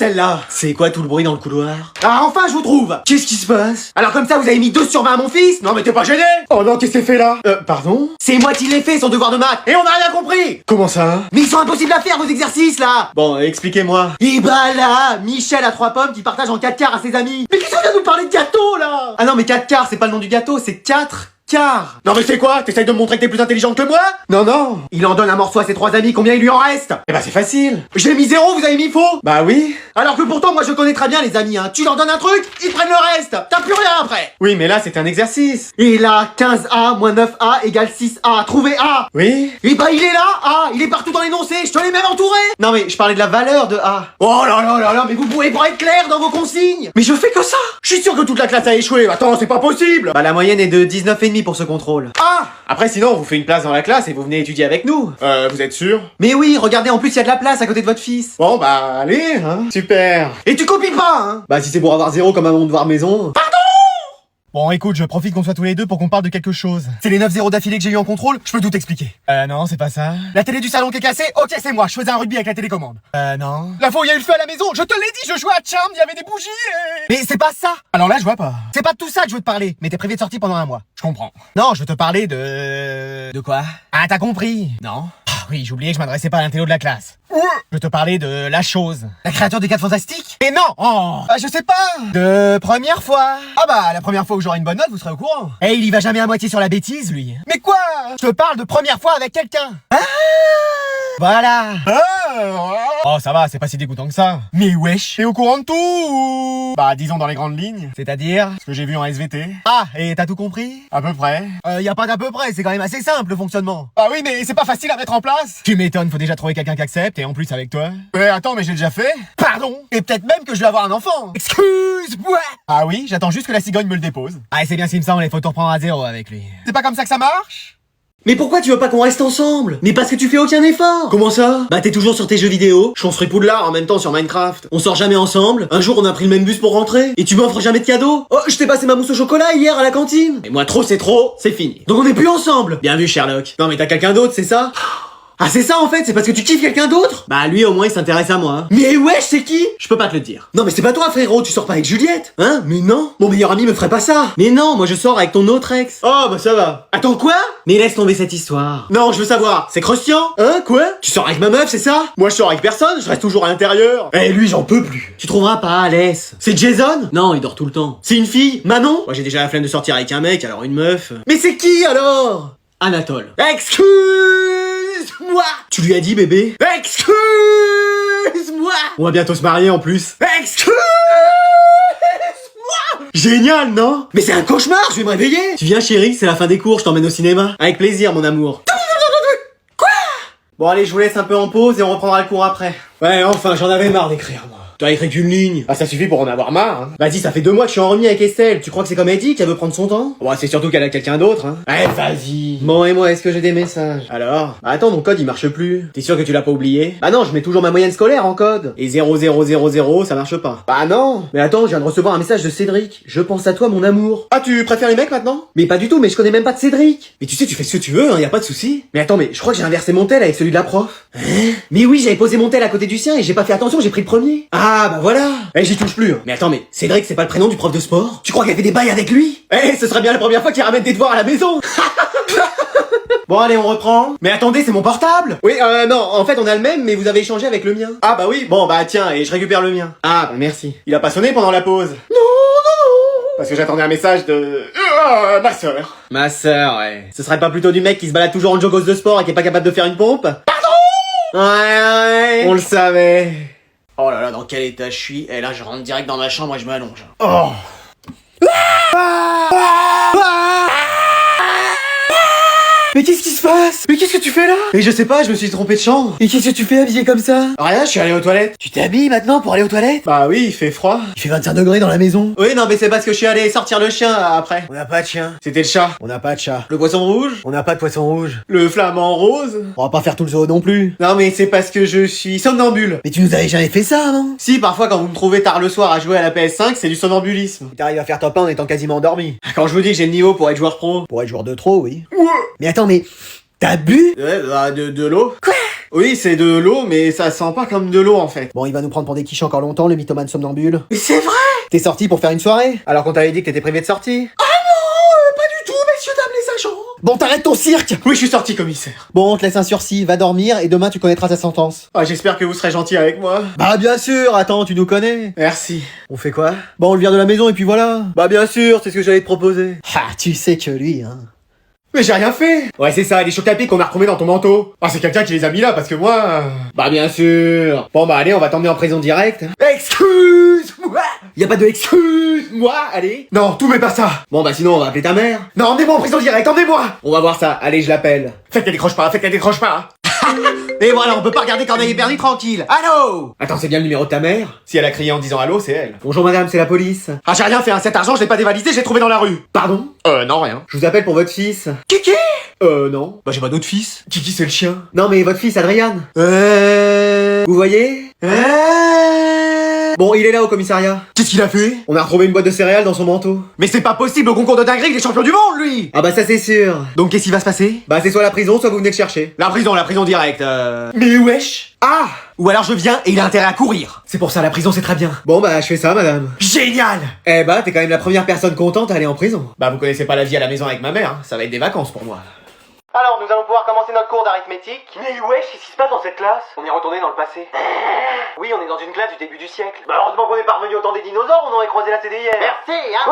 celle-là. C'est quoi tout le bruit dans le couloir? Ah, enfin, je vous trouve. Qu'est-ce qui se passe? Alors comme ça, vous avez mis 2 sur 20 à mon fils? Non mais t'es pas gêné? Oh non, qu'est-ce que c'est fait là? Pardon? C'est moi qui l'ai fait, son devoir de maths, et on a rien compris. Comment ça? Mais ils sont impossibles à faire, vos exercices, là. Bon, expliquez-moi. Et bah là, Michel a 3 pommes qui partagent en 4 quarts à ses amis. Mais qu'est-ce qu'on vient de nous parler de gâteau, là? Ah non, mais 4 quarts, c'est pas le nom du gâteau, c'est 4 quarts. Non mais c'est quoi? T'essayes de me montrer que t'es plus intelligente que moi? Non, non. Il en donne un morceau à ses 3 amis, combien il lui en reste? Eh ben c'est facile. J'ai mis 0, vous avez mis faux. Bah oui. Alors que pourtant, moi je connais très bien les amis, hein. Tu leur donnes un truc, ils prennent le reste. T'as plus rien après. Oui, mais là c'est un exercice. Et là, 15A moins 9A égale 6A. Trouvez A. Oui. Et bah il est là, A. Il est partout dans l'énoncé, je te l'ai même entouré. Non mais je parlais de la valeur de A. Oh là là là là, mais vous pouvez pas être clair dans vos consignes. Mais je fais que ça. Je suis sûr que toute la classe a échoué. Attends, c'est pas possible. Bah la moyenne est de 19,5 pour ce contrôle. Ah. Après sinon on vous fait une place dans la classe et vous venez étudier avec nous. Vous êtes sûr? Mais oui, regardez, en plus il y a de la place à côté de votre fils. Bon bah allez, hein. Super. Et tu copies pas, hein. Bah si c'est pour avoir 0 comme à mon devoir maison. Bon, écoute, je profite qu'on soit tous les deux pour qu'on parle de quelque chose. C'est les 9-0 d'affilée que j'ai eu en contrôle, je peux tout expliquer. Non, c'est pas ça. La télé du salon qui est cassée, ok, c'est moi, je faisais un rugby avec la télécommande. Non. La fois où il y a eu le feu à la maison, je te l'ai dit, je jouais à Charm, il y avait des bougies et... Mais c'est pas ça. Alors là, je vois pas. C'est pas de tout ça que je veux te parler, mais t'es prévu de sortir pendant un mois. Je comprends. Non, je veux te parler de... De quoi? Ah, t'as compris? Non. Ah oui, j'ai oublié que je m'adressais pas à l'intello de la classe. Je veux te parler de la chose. La créature des 4 fantastiques? Mais non! Oh! Bah, je sais pas! De première fois! Ah bah, la première fois où j'aurai une bonne note, vous serez au courant. Eh, il y va jamais à moitié sur la bêtise, lui. Mais quoi? Je te parle de première fois avec quelqu'un. Ah! Voilà! Oh, ça va, c'est pas si dégoûtant que ça. Mais wesh! T'es au courant de tout ou... Bah, disons dans les grandes lignes. C'est-à-dire, ce que j'ai vu en SVT. Ah, et t'as tout compris? À peu près. Y a pas d'à peu près, c'est quand même assez simple le fonctionnement. Ah oui, mais c'est pas facile à mettre en place. Tu m'étonnes, faut déjà trouver quelqu'un qui accepte, et en plus avec toi. Mais attends, mais j'ai déjà fait. Pardon. Et peut-être même que je vais avoir un enfant. Excuse-moi. Ah oui, j'attends juste que la cigogne me le dépose. Ah, c'est bien ce qu'il me semble, il faut tout reprendre à 0 avec lui. C'est pas comme ça que ça marche? Mais pourquoi tu veux pas qu'on reste ensemble? Mais parce que tu fais aucun effort. Comment ça? Bah t'es toujours sur tes jeux vidéo. Je construis Poudlard en même temps sur Minecraft. On sort jamais ensemble. Un jour on a pris le même bus pour rentrer. Et tu m'offres jamais de cadeaux. Oh, je t'ai passé ma mousse au chocolat hier à la cantine. Et moi trop c'est trop, c'est fini. Donc on est plus ensemble. Bien vu Sherlock. Non mais t'as quelqu'un d'autre, c'est ça? Ah c'est ça en fait, c'est parce que tu kiffes quelqu'un d'autre? Bah lui au moins il s'intéresse à moi. Mais wesh, c'est qui? Je peux pas te le dire. Non mais c'est pas toi frérot, tu sors pas avec Juliette. Hein? Mais non. Mon meilleur ami me ferait pas ça. Mais non, moi je sors avec ton autre ex. Oh bah ça va. Attends quoi? Mais laisse tomber cette histoire. Non, je veux savoir. C'est croustillant? Hein? Quoi? Tu sors avec ma meuf, c'est ça? Moi je sors avec personne, je reste toujours à l'intérieur. Eh lui j'en peux plus. Tu trouveras pas, laisse. C'est Jason? Non, il dort tout le temps. C'est une fille? Manon? Moi j'ai déjà la flemme de sortir avec un mec, alors une meuf. Mais c'est qui alors? Anatole. Excuse-moi. Tu lui as dit bébé? Excuse-moi. On va bientôt se marier en plus. Excuse-moi. Génial, non? Mais c'est un cauchemar, je vais me réveiller. Tu viens chérie, c'est la fin des cours, je t'emmène au cinéma. Avec plaisir mon amour. Quoi? Bon allez, je vous laisse un peu en pause et on reprendra le cours après. Ouais, enfin, j'en avais marre d'écrire, moi. T'as écrit qu'une ligne. Ah, ça suffit pour en avoir marre, hein. Vas-y, ça fait 2 mois que je suis en remis avec Estelle. Tu crois que c'est comme elle dit qu'elle veut prendre son temps? Ouais, c'est surtout qu'elle a quelqu'un d'autre, hein. Eh, vas-y. Bon, et moi, est-ce que j'ai des messages? Alors? Bah, attends, mon code, il marche plus. T'es sûr que tu l'as pas oublié? Bah non, je mets toujours ma moyenne scolaire en code. Et 0000, ça marche pas. Bah non. Mais attends, je viens de recevoir un message de Cédric. Je pense à toi, mon amour. Ah, tu préfères les mecs maintenant? Mais pas du tout, mais je connais même pas de Cédric. Mais tu sais, tu fais ce que tu veux, hein, y a pas de souci. Mais attends, mais je crois que j'ai inversé mon tel avec celui de la prof. Hein? Mais oui, j'avais posé mon tel à côté du sien et j'ai pas fait attention, j'ai pris le premier. Ah, bah voilà. Eh, j'y touche plus. Hein. Mais attends, mais Cédric, c'est pas le prénom du prof de sport? Tu crois qu'elle fait des bails avec lui? Eh, ce serait bien la première fois qu'il ramène des devoirs à la maison. Bon, allez, on reprend. Mais attendez, c'est mon portable. Oui, non, en fait, on a le même, mais vous avez échangé avec le mien. Ah bah oui, bon bah tiens, et je récupère le mien. Ah, bah merci. Il a pas sonné pendant la pause? Non, non. Parce que j'attendais un message de... ma sœur. Ma sœur, ouais. Ce serait pas plutôt du mec qui se balade toujours en jogos de sport et qui est pas capable de faire une pompe? Pardon? Ouais. On le savait. Oh là là, dans quel état je suis? Et là, je rentre direct dans ma chambre et je m'allonge. Oh. Mais qu'est-ce qui se passe? Mais qu'est-ce que tu fais là? Mais je sais pas, je me suis trompé de chambre. Et qu'est-ce que tu fais habillé comme ça? Rien, je suis allé aux toilettes. Tu t'habilles maintenant pour aller aux toilettes? Bah oui, il fait froid. Il fait 25 degrés dans la maison. Oui, non, mais c'est parce que je suis allé sortir le chien après. On n'a pas de chien. C'était le chat. On n'a pas de chat. Le poisson rouge. On n'a pas de poisson rouge. Le flamant rose. On va pas faire tout le zoo non plus. Non, mais c'est parce que je suis somnambule. Mais tu nous avais jamais fait ça avant? Si, parfois quand vous me trouvez tard le soir à jouer à la PS5, c'est du somnambulisme. T'arrives à faire top 1 en étant quasiment endormi. Quand je vous dis que j'ai le niveau pour être joueur pro. Pour être joueur de trop, oui. Ouais. Mais attends, mais... T'as bu? Ouais, bah, de l'eau. Quoi? Oui, c'est de l'eau, mais ça sent pas comme de l'eau en fait. Bon, il va nous prendre pour des quiches encore longtemps, le mythomane somnambule. Mais c'est vrai! T'es sorti pour faire une soirée? Alors qu'on t'avait dit que t'étais privé de sortie? Pas du tout, messieurs, dames les agents! Bon, t'arrêtes ton cirque! Oui, je suis sorti, commissaire. Bon, on te laisse un sursis, va dormir et demain tu connaîtras ta sentence. Ah, j'espère que vous serez gentil avec moi. Bah bien sûr, attends, tu nous connais. Merci. On fait quoi? Bon, on le vire de la maison et puis voilà. Bah bien sûr, c'est ce que j'allais te proposer. Ah, tu sais que lui, hein. Mais j'ai rien fait! Ouais, c'est ça, les chocs à pic qu'on a retrouvés dans ton manteau. Ah, c'est quelqu'un qui les a mis là, parce que moi... Bah bien sûr. Bon bah allez, on va t'emmener en prison directe. Excuse-moi! Y a pas de excuse-moi, allez. Non, tout mais pas ça! Bon bah sinon on va appeler ta mère. Non, emmenez-moi en prison directe, emmenez-moi! On va voir ça, allez je l'appelle. Faites qu'elle décroche pas, faites qu'elle décroche pas! Et voilà, on peut pas regarder Corneille et Bernie tranquille. Allô? Attends, c'est bien le numéro de ta mère? Si elle a crié en disant allô, c'est elle. Bonjour madame, c'est la police. Ah, j'ai rien fait, hein. Cet argent, je l'ai pas dévalisé, je l'ai trouvé dans la rue. Pardon? Non, rien. Je vous appelle pour votre fils. Kiki! Non. Bah, j'ai pas d'autre fils. Kiki, c'est le chien. Non mais votre fils, Adrien. Vous voyez? Bon, il est là au commissariat. Qu'est-ce qu'il a fait? On a retrouvé une boîte de céréales dans son manteau. Mais c'est pas possible, au concours de dinguerie, il est champion du monde, lui! Ah bah ça c'est sûr. Donc, qu'est-ce qui va se passer? Bah c'est soit la prison, soit vous venez le chercher. La prison directe, Mais wesh! Ah! Ou alors je viens et il a intérêt à courir. C'est pour ça, la prison c'est très bien. Bon bah je fais ça madame. Génial! Eh bah t'es quand même la première personne contente à aller en prison. Bah, vous connaissez pas la vie à la maison avec ma mère, hein. Ça va être des vacances pour moi. Alors nous allons pouvoir commencer notre cours d'arithmétique. Mais wesh, qu'est-ce qui se passe dans cette classe? On est retourné dans le passé. Oui, on est dans une classe du début du siècle. Bah heureusement qu'on est parvenu au temps des dinosaures, on aurait croisé la CD hier. Merci, hein.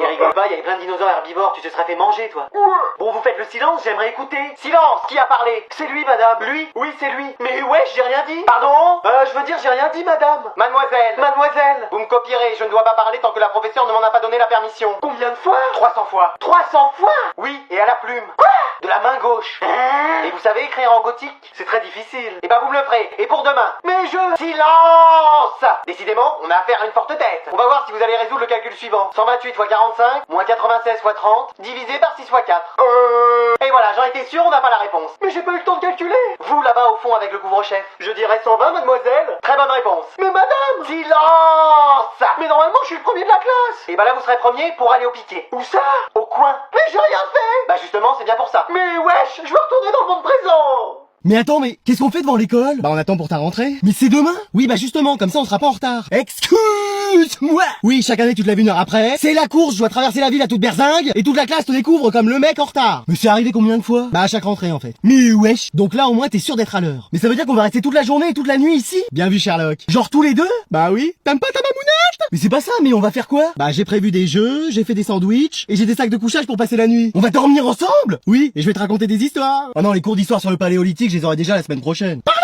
Mais rigole pas, il y avait plein de dinosaures herbivores, tu te serais fait manger, toi. Bon, vous faites le silence, j'aimerais écouter. Silence, qui a parlé? C'est lui, madame. Lui? Oui, c'est lui. Mais wesh, j'ai rien dit. Pardon? Je veux dire, j'ai rien dit, madame. Mademoiselle, vous me copierez, je ne dois pas parler tant que la professeure ne m'en a pas donné la permission. Combien de fois? 300 fois. 300 fois? Oui, et à la plume. Quoi? De la main gauche. Et vous savez écrire en gothique? C'est très difficile. Et bah vous me le ferez. Et pour demain. Mais je... Silence! Décidément, on a affaire à une forte tête. On va voir si vous allez résoudre le calcul suivant. 128 x 45, moins 96 x 30, divisé par 6 x 4. Et voilà, j'en étais sûr, on n'a pas la réponse. Mais j'ai pas eu le temps de calculer. Vous là-bas au fond avec le couvre-chef. Je dirais 120, mademoiselle. Très bonne réponse. Mais madame! Silence! Mais normalement, je suis le premier de la classe. Et bah là, vous serez premier pour aller au piquet. Où ça? Au coin. Mais j'ai rien fait! Bah justement, c'est bien pour ça. Mais wesh, je veux retourner dans le monde présent! Mais attends, mais qu'est-ce qu'on fait devant l'école? Bah on attend pour ta rentrée. Mais c'est demain? Oui, bah justement, comme ça on sera pas en retard. Excuse-moi! Oui, chaque année tu te lèves une heure après, c'est la course, je dois traverser la ville à toute berzingue, et toute la classe te découvre comme le mec en retard. Mais c'est arrivé combien de fois? Bah à chaque rentrée en fait. Mais wesh! Donc là au moins t'es sûr d'être à l'heure. Mais ça veut dire qu'on va rester toute la journée et toute la nuit ici? Bien vu Sherlock. Genre tous les deux? Bah oui. T'aimes pas ta mamounette? Mais c'est pas ça, mais on va faire quoi? Bah j'ai prévu des jeux, j'ai fait des sandwichs, et j'ai des sacs de couchage pour passer la nuit. On va dormir ensemble? Oui, et je vais te raconter des histoires. Oh non, les cours d'histoire sur le paléolithique, je les aurai déjà la semaine prochaine. Pardon?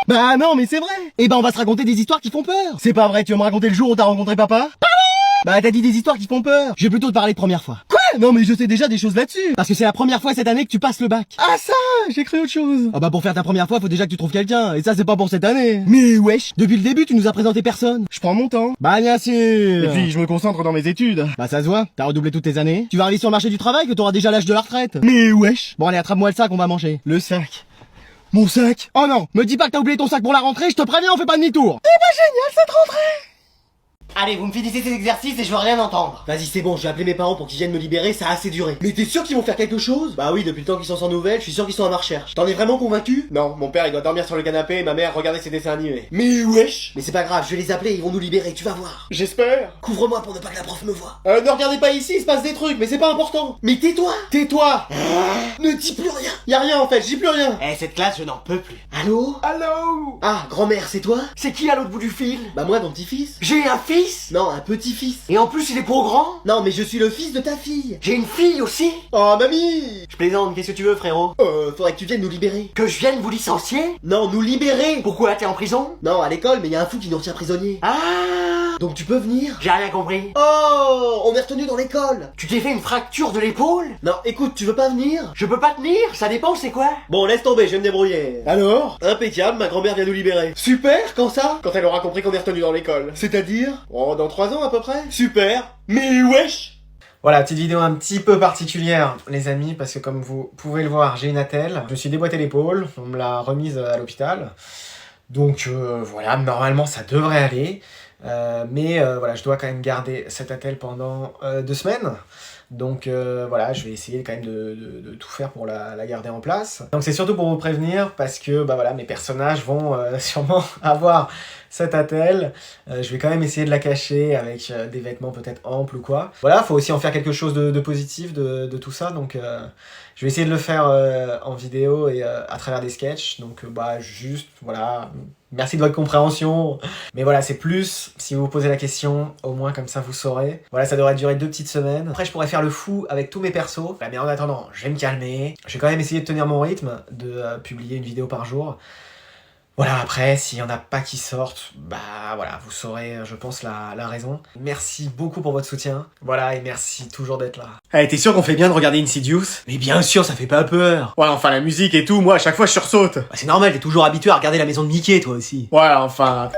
Bah non, mais c'est vrai. Eh ben on va se raconter des histoires qui font peur. C'est pas vrai, tu vas me raconter le jour où t'as rencontré papa? Pardon? Bah t'as dit des histoires qui font peur. Je vais plutôt te parler de première fois. Quoi? Non mais je sais déjà des choses là-dessus. Parce que c'est la première fois cette année que tu passes le bac. Ah ça, j'ai cru autre chose. Ah bah pour faire ta première fois, faut déjà que tu trouves quelqu'un. Et ça c'est pas pour cette année. Mais wesh, depuis le début tu nous as présenté personne. Je prends mon temps. Bah bien sûr. Et puis je me concentre dans mes études. Bah ça se voit, t'as redoublé toutes tes années. Tu vas arriver sur le marché du travail que t'auras déjà l'âge de la retraite. Mais wesh. Bon allez, attrape-moi le sac, on va manger. Le sac. Mon sac? Oh non, me dis pas que t'as oublié ton sac pour la rentrée, je te préviens, on fait pas demi-tour. Eh bah génial cette rentrée. Allez, vous me finissez ces exercices et je veux rien entendre. Vas-y, c'est bon, je vais appeler mes parents pour qu'ils viennent me libérer, ça a assez duré. Mais t'es sûr qu'ils vont faire quelque chose? Bah oui, depuis le temps qu'ils sont sans nouvelles, je suis sûr qu'ils sont à ma recherche. T'en es vraiment convaincu? Non, mon père il doit dormir sur le canapé et ma mère regarder ses dessins animés. Mais wesh! Mais c'est pas grave, je vais les appeler, ils vont nous libérer, tu vas voir. J'espère. Couvre-moi pour ne pas que la prof me voie. Ne regardez pas ici, il se passe des trucs, mais c'est pas important. Mais tais-toi! Tais-toi! Ne dis plus rien! Y a rien en fait, j'y plus rien. Eh, cette classe, je n'en peux plus. Allô? Allô? Ah, grand-mère, c'est toi? C'est qui à l'autre bout du fil? Bah moi, ton petit-fils. J'ai un fils? Non, un petit-fils. Et en plus il est trop grand? Non, mais je suis le fils de ta fille. J'ai une fille aussi? Oh, mamie! Je plaisante, qu'est-ce que tu veux frérot? Faudrait que tu viennes nous libérer. Que je vienne vous licencier? Non, nous libérer! Pourquoi t'es en prison? Non, à l'école, mais y a un fou qui nous retient prisonniers. Ah! Donc tu peux venir? J'ai rien compris. Oh! On est retenu dans l'école! Tu t'es fait une fracture de l'épaule? Non, écoute, tu veux pas venir? Je peux pas tenir, ça dépend c'est quoi? Bon, laisse tomber, je vais me débrouiller. Alors? Impeccable, ma grand-mère vient nous libérer. Super, Quand ça? quand elle aura compris qu'on est retenu dans l'école. C'est-à-dire? Oh, dans 3 ans à peu près? Super! Mais wesh! Voilà, petite vidéo un petit peu particulière, les amis, parce que comme vous pouvez le voir, j'ai une attelle. Je me suis déboîté l'épaule, on me l'a remise à l'hôpital. Donc voilà, normalement ça devrait aller. Mais voilà, je dois quand même garder cet attel pendant 2 semaines. Donc voilà, je vais essayer quand même de tout faire pour la garder en place. Donc c'est surtout pour vous prévenir parce que bah voilà, mes personnages vont sûrement avoir cet attel. Je vais quand même essayer de la cacher avec des vêtements peut-être amples ou quoi. Voilà, faut aussi en faire quelque chose de positif de tout ça. Donc je vais essayer de le faire en vidéo et à travers des sketchs. Donc bah juste, voilà, merci de votre compréhension. Mais voilà, c'est plus, si vous vous posez la question, au moins comme ça vous saurez. Voilà, ça devrait durer 2 petites semaines. Après, je pourrais faire le fou avec tous mes persos. Mais en attendant, je vais me calmer. Je vais quand même essayer de tenir mon rythme, de publier une vidéo par jour. Voilà, après, s'il y en a pas qui sortent, bah voilà, vous saurez, je pense, la raison. Merci beaucoup pour votre soutien. Voilà, et merci toujours d'être là. Eh, t'es sûr qu'on fait bien de regarder Insidious? Mais bien sûr, ça fait pas peur. Ouais, enfin, la musique et tout, moi, à chaque fois, je sursaute. Bah, c'est normal, t'es toujours habitué à regarder la maison de Mickey, toi aussi. Ouais, enfin...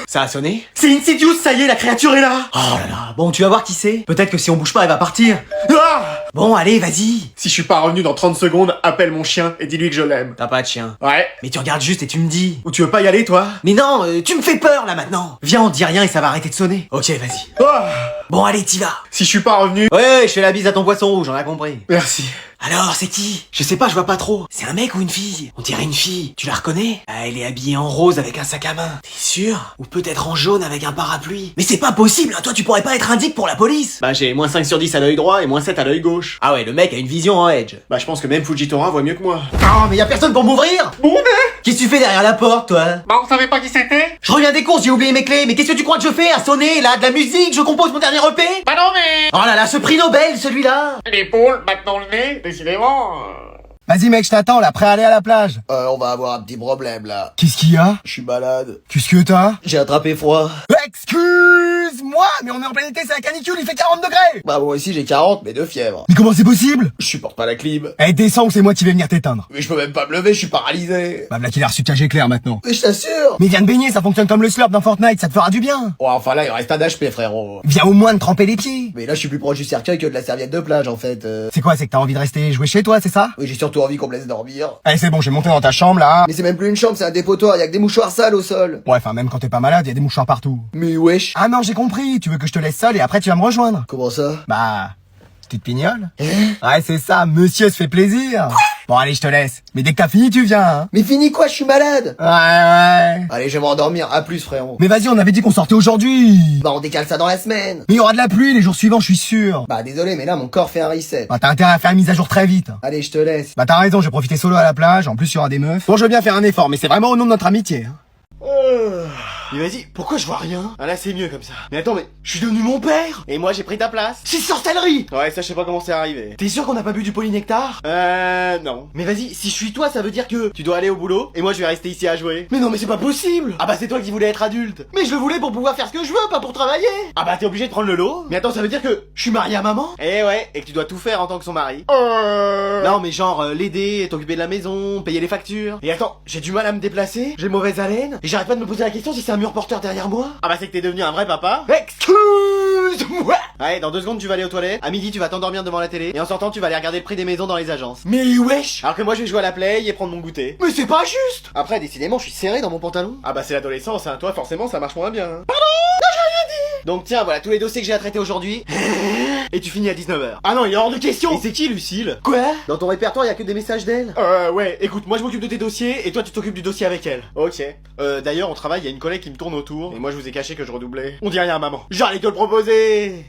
Ça a sonné? C'est Insidious, ça y est, la créature est là. Oh là là, bon, tu vas voir qui c'est. Peut-être que si on bouge pas, elle va partir. Ah, Bon, allez, vas-y. si je suis pas revenu dans 30 secondes, appelle mon chien et dis-lui que je l'aime. T'as pas de chien. Ouais. Mais tu regardes juste et tu me dis. Ou tu veux pas y aller, toi? Mais non, tu me fais peur là maintenant. Viens, on dit rien et ça va arrêter de sonner. Ok, vas-y. Ah, Bon, allez, t'y vas. si je suis pas revenu... Ouais, je fais la bise à ton poisson rouge, on a compris. Merci. Alors, c'est qui? Je sais pas, je vois pas trop. C'est un mec ou une fille? On dirait une fille. Tu la reconnais? Ah, elle est habillée en rose avec un sac à main. T'es sûr? Ou peut-être en jaune avec un parapluie. Mais c'est pas possible, hein. Toi tu pourrais pas être indique pour la police. Bah, j'ai moins 5 sur 10 à l'œil droit et moins 7 à l'œil gauche. Ah ouais, le mec a une vision en edge. Bah, je pense que même Fujitora voit mieux que moi. Oh, mais y a personne pour m'ouvrir. Bon, mais... Qu'est-ce que tu fais derrière la porte, toi? Bah, on savait pas qui c'était? Je reviens des courses, j'ai oublié mes clés. Mais qu'est-ce que tu crois que je fais à sonner, là? De la musique, je compose mon dernier EP? Bah non, mais... Oh là là, ce prix Nobel, celui-là. L'épaule, maintenant le nez, décidément... Vas-y mec, je t'attends là, prêt à aller à la plage. On va avoir un petit problème là. Qu'est-ce qu'il y a? Je suis malade. Qu'est-ce que t'as? J'ai attrapé froid. Excuse-moi, mais on est en plein été, c'est la canicule, il fait 40 degrés. Bah moi aussi j'ai 40 mais de fièvre. Mais comment c'est possible? Je supporte pas la clim. Eh, descends ou c'est moi qui vais venir t'éteindre. Mais je peux même pas me lever, je suis paralysé. Bah, voilà qu'il a reçu cage éclair maintenant. Mais je t'assure. Mais viens de baigner, ça fonctionne comme le slurp dans Fortnite, ça te fera du bien. Ouais enfin là il reste un HP frérot. Viens au moins de tremper les pieds. Mais là je suis plus proche du cercueil que de la serviette de plage en fait. C'est quoi, c'est que t'as envie de rester jouer chez toi, c'est ça? Oui j'ai surtout envie qu'on me laisse dormir. Allez, c'est bon, je vais monter dans ta chambre là. Mais c'est même plus une chambre, c'est un dépotoir, y'a que des mouchoirs sales au sol. Ouais, enfin, même quand t'es pas malade, y a des mouchoirs partout. Mais wesh. Ah non, j'ai compris, tu veux que je te laisse seul et après tu vas me rejoindre. Comment ça? Bah, petite pignole. Ouais, c'est ça, monsieur se fait plaisir. Bon, allez, je te laisse. Mais dès que t'as fini, tu viens, hein. Mais fini quoi, je suis malade. Ouais. Allez je vais m'endormir, à plus frérot. Mais vas-y, on avait dit qu'on sortait aujourd'hui. Bah on décale ça dans la semaine. Mais il y aura de la pluie les jours suivants, je suis sûr. Bah désolé mais là mon corps fait un reset. Bah, t'as intérêt à faire une mise à jour très vite. Allez je te laisse. Bah, t'as raison, je vais profiter solo à la plage. En plus, il y aura des meufs. Bon, je veux bien faire un effort, mais c'est vraiment au nom de notre amitié, hein. Mais vas-y, pourquoi je vois rien? Ah là c'est mieux comme ça. Mais attends, mais je suis devenu mon père? Et moi j'ai pris ta place? C'est sorcellerie. Ouais, ça je sais pas comment c'est arrivé. T'es sûr qu'on n'a pas bu du polynectar? Non. Mais vas-y, si je suis toi, ça veut dire que... Tu dois aller au boulot et moi je vais rester ici à jouer. Mais non, mais c'est pas possible. Ah bah c'est toi qui voulais être adulte. Mais je le voulais pour pouvoir faire ce que je veux, pas pour travailler. Ah bah t'es obligé de prendre le lot. Mais attends, ça veut dire que je suis marié à maman? Eh ouais, et que tu dois tout faire en tant que son mari. Non, mais genre l'aider, t'occuper de la maison, payer les factures. Et attends, j'ai du mal à me déplacer, j'ai mauvaise haleine, Et j'arrête pas de me poser la question si c'est un mur porteur derrière moi. ah bah c'est que t'es devenu un vrai papa. Excuse-moi. Ouais, dans 2 secondes tu vas aller aux toilettes, à midi tu vas t'endormir devant la télé, et en sortant tu vas aller regarder le prix des maisons dans les agences. Mais wesh. Alors que moi je vais jouer à la play et prendre mon goûter. Mais c'est pas juste. Après décidément je suis serré dans mon pantalon. Ah bah c'est l'adolescence, hein, toi forcément ça marche moins bien. Hein. Donc tiens, voilà tous les dossiers que j'ai à traiter aujourd'hui. Et tu finis à 19h. Ah non, il est hors de question. Et c'est qui Lucille? Quoi? Dans ton répertoire, y a que des messages d'elle? Ouais, écoute, moi je m'occupe de tes dossiers et toi tu t'occupes du dossier avec elle. Ok. D'ailleurs, au travail, y a une collègue qui me tourne autour et moi je vous ai caché que je redoublais. On dit rien à maman. J'allais te le proposer.